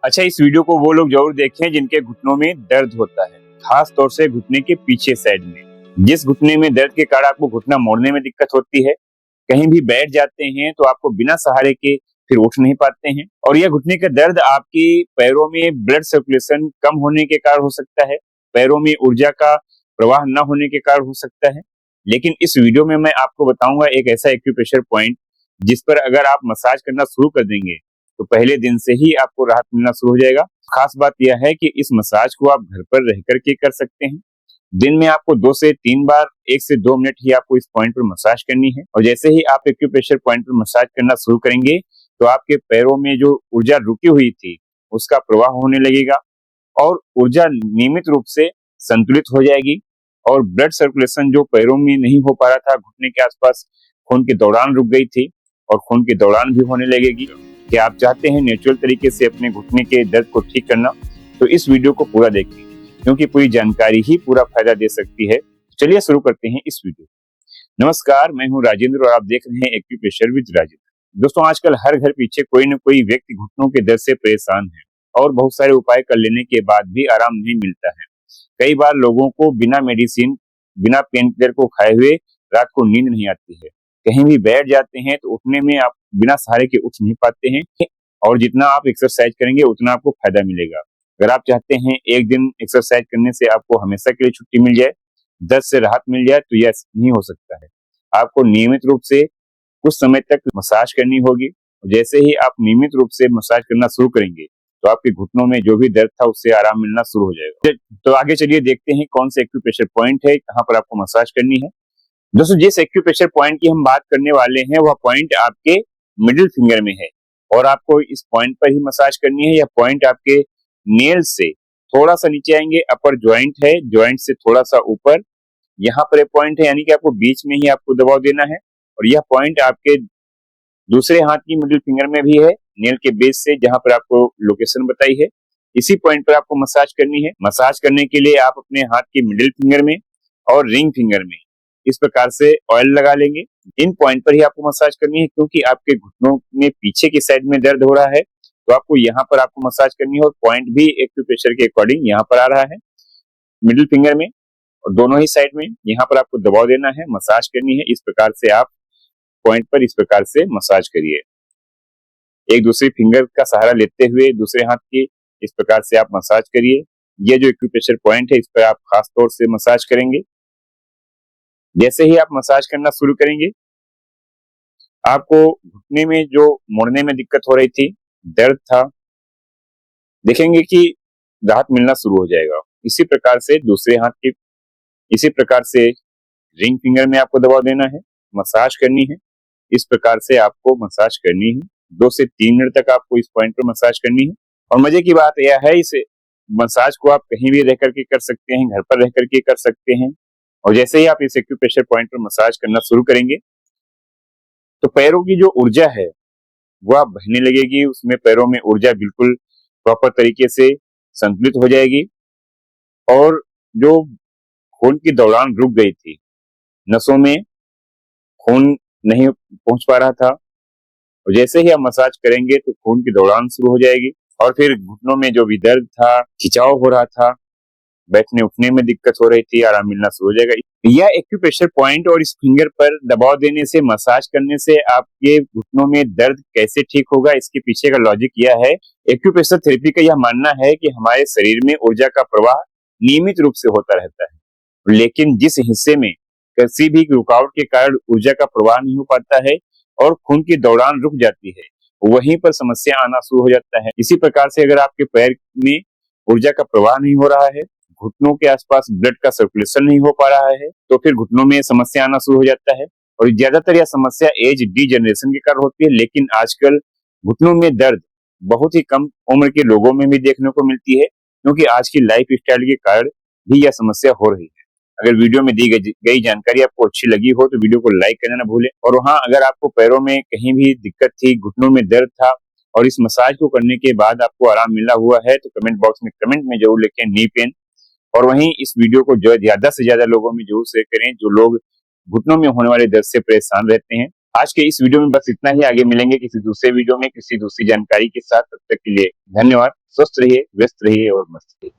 अच्छा, इस वीडियो को वो लोग जरूर देखें जिनके घुटनों में दर्द होता है, खास तौर से घुटने के पीछे साइड में। जिस घुटने में दर्द के कारण आपको घुटना मोड़ने में दिक्कत होती है, कहीं भी बैठ जाते हैं तो आपको बिना सहारे के फिर उठ नहीं पाते हैं, और यह घुटने का दर्द आपकी पैरों में ब्लड सर्कुलेशन कम होने के कारण हो सकता है, पैरों में ऊर्जा का प्रवाह न होने के कारण हो सकता है। लेकिन इस वीडियो में मैं आपको बताऊंगा एक ऐसा एक्यूप्रेशर पॉइंट जिस पर अगर आप मसाज करना शुरू कर देंगे तो पहले दिन से ही आपको राहत मिलना शुरू हो जाएगा। खास बात यह है कि इस मसाज को आप घर पर रह करके कर सकते हैं। दिन में आपको 2 से 3 बार 1 से 2 मिनट ही आपको इस पॉइंट पर मसाज करनी है, और जैसे ही आप एक्यूप्रेशर पॉइंट पर मसाज करना शुरू करेंगे तो आपके पैरों में जो ऊर्जा रुकी हुई थी उसका प्रवाह होने लगेगा और ऊर्जा नियमित रूप से संतुलित हो जाएगी, और ब्लड सर्कुलेशन जो पैरों में नहीं हो पा रहा था, घुटने के आसपास खून की दौड़ान रुक गई थी और खून की दौड़ान भी होने लगेगी। कि आप चाहते हैं नेचुरल तरीके से अपने घुटने के दर्द को ठीक करना, तो इस वीडियो को पूरा देखें क्योंकि पूरी जानकारी ही पूरा फायदा दे सकती है। चलिए शुरू करते हैं इस वीडियो। नमस्कार, मैं हूं राजेंद्र और आप देख रहे हैं एक्यूप्रेशर विद राजेंद्र। दोस्तों, आजकल हर घर पीछे कोई न कोई व्यक्ति घुटनों के दर्द से परेशान है और बहुत सारे उपाय कर लेने के बाद भी आराम नहीं मिलता है। कई बार लोगों को बिना मेडिसिन, बिना पेन किलर को खाए हुए रात को नींद नहीं आती है। कहीं भी बैठ जाते हैं तो उठने में आप बिना सहारे के उठ नहीं पाते हैं, और जितना आप एक्सरसाइज करेंगे उतना आपको फायदा मिलेगा। अगर आप चाहते हैं एक दिन एक्सरसाइज करने से आपको हमेशा के लिए छुट्टी मिल जाए, दर्द से राहत मिल जाए, तो यह नहीं हो सकता है। आपको नियमित रूप से कुछ समय तक मसाज करनी होगी। जैसे ही आप नियमित रूप से मसाज करना शुरू करेंगे तो आपके घुटनों में जो भी दर्द था उससे आराम मिलना शुरू हो जाएगा। तो आगे चलिए देखते हैं कौन से एक्यूप्रेशर पॉइंट है, कहाँ पर आपको मसाज करनी है। दोस्तों, जिस एक्यूप्रेशर पॉइंट की हम बात करने वाले हैं वह पॉइंट आपके मिडिल फिंगर में है, और आपको इस पॉइंट पर ही मसाज करनी है। यह पॉइंट आपके नेल से थोड़ा सा नीचे आएंगे, अपर ज्वाइंट है, ज्वाइंट से थोड़ा सा ऊपर यहाँ पर एक पॉइंट है, यानी कि आपको बीच में ही आपको दबाव देना है। और यह पॉइंट आपके दूसरे हाथ की मिडिल फिंगर में भी है, नेल के बेस से जहां पर आपको लोकेशन बताई है, इसी पॉइंट पर आपको मसाज करनी है। मसाज करने के लिए आप अपने हाथ की मिडिल फिंगर में और रिंग फिंगर में इस प्रकार से ऑयल लगा लेंगे। इन पॉइंट पर ही आपको मसाज करनी है, क्योंकि आपके घुटनों में पीछे की साइड में दर्द हो रहा है तो आपको यहाँ पर आपको मसाज करनी है, और पॉइंट भी एक्यूप्रेशर के अकॉर्डिंग यहाँ पर आ रहा है मिडिल फिंगर में, और दोनों ही साइड में यहाँ पर आपको दबाव देना है, मसाज करनी है। इस प्रकार से आप पॉइंट पर इस प्रकार से मसाज करिए, एक दूसरी फिंगर का सहारा लेते हुए दूसरे हाथ की इस प्रकार से आप मसाज करिए। ये जो एक्यूप्रेशर पॉइंट है इस पर आप खास तौर से मसाज करेंगे। जैसे ही आप मसाज करना शुरू करेंगे, आपको घुटने में जो मुड़ने में दिक्कत हो रही थी, दर्द था, देखेंगे कि राहत मिलना शुरू हो जाएगा। इसी प्रकार से दूसरे हाथ की इसी प्रकार से रिंग फिंगर में आपको दबाव देना है, मसाज करनी है। इस प्रकार से आपको मसाज करनी है, 2 से 3 मिनट तक आपको इस पॉइंट पर मसाज करनी है। और मजे की बात यह है, इस मसाज को आप कहीं भी रह करके कर सकते हैं, घर पर रह करके कर सकते हैं। और जैसे ही आप इस एक्यूप्रेशर पॉइंट पर मसाज करना शुरू करेंगे तो पैरों की जो ऊर्जा है वह बहने लगेगी, उसमें पैरों में ऊर्जा बिल्कुल प्रॉपर तरीके से संतुलित हो जाएगी, और जो खून की दौड़ान रुक गई थी, नसों में खून नहीं पहुंच पा रहा था, और जैसे ही आप मसाज करेंगे तो खून की दौड़ान शुरू हो जाएगी, और फिर घुटनों में जो भी दर्द था, खिंचाव हो रहा था, बैठने उठने में दिक्कत हो रही थी, आराम मिलना शुरू हो जाएगा। यह एक्यूप्रेशर पॉइंट और इस फिंगर पर दबाव देने से, मसाज करने से आपके घुटनों में दर्द कैसे ठीक होगा, इसके पीछे का लॉजिक यह है। एक्यूप्रेशर थेरेपी का यह मानना है कि हमारे शरीर में ऊर्जा का प्रवाह नियमित रूप से होता रहता है, लेकिन जिस हिस्से में किसी भी रुकावट के कारण ऊर्जा का प्रवाह नहीं हो पाता है और खून की दौड़ान रुक जाती है, वहीं पर समस्या आना शुरू हो जाता है। इसी प्रकार से अगर आपके पैर में ऊर्जा का प्रवाह नहीं हो रहा है, घुटनों के आसपास ब्लड का सर्कुलेशन नहीं हो पा रहा है, तो फिर घुटनों में समस्या आना शुरू हो जाता है। और ज्यादातर यह समस्या एज डी जनरेशन के कारण होती है, लेकिन आजकल घुटनों में दर्द बहुत ही कम उम्र के लोगों में भी देखने को मिलती है, क्योंकि आज की लाइफ स्टाइल के कारण भी यह समस्या हो रही है। अगर वीडियो में दी गई जानकारी आपको अच्छी लगी हो तो वीडियो को लाइक करना ना भूलें। और वहाँ अगर आपको पैरों में कहीं भी दिक्कत थी, घुटनों में दर्द था, और इस मसाज को करने के बाद आपको आराम मिला हुआ है, तो कमेंट बॉक्स में कमेंट में जरूर लिखें नी पेन। और वहीं इस वीडियो को जो ज्यादा से ज्यादा लोगों में जरूर शेयर करें जो लोग घुटनों में होने वाले दर्द से परेशान रहते हैं। आज के इस वीडियो में बस इतना ही। आगे मिलेंगे किसी दूसरे वीडियो में किसी दूसरी जानकारी के साथ। तब तक के लिए धन्यवाद। स्वस्थ रहिए, व्यस्त रहिए और मस्त रहिए।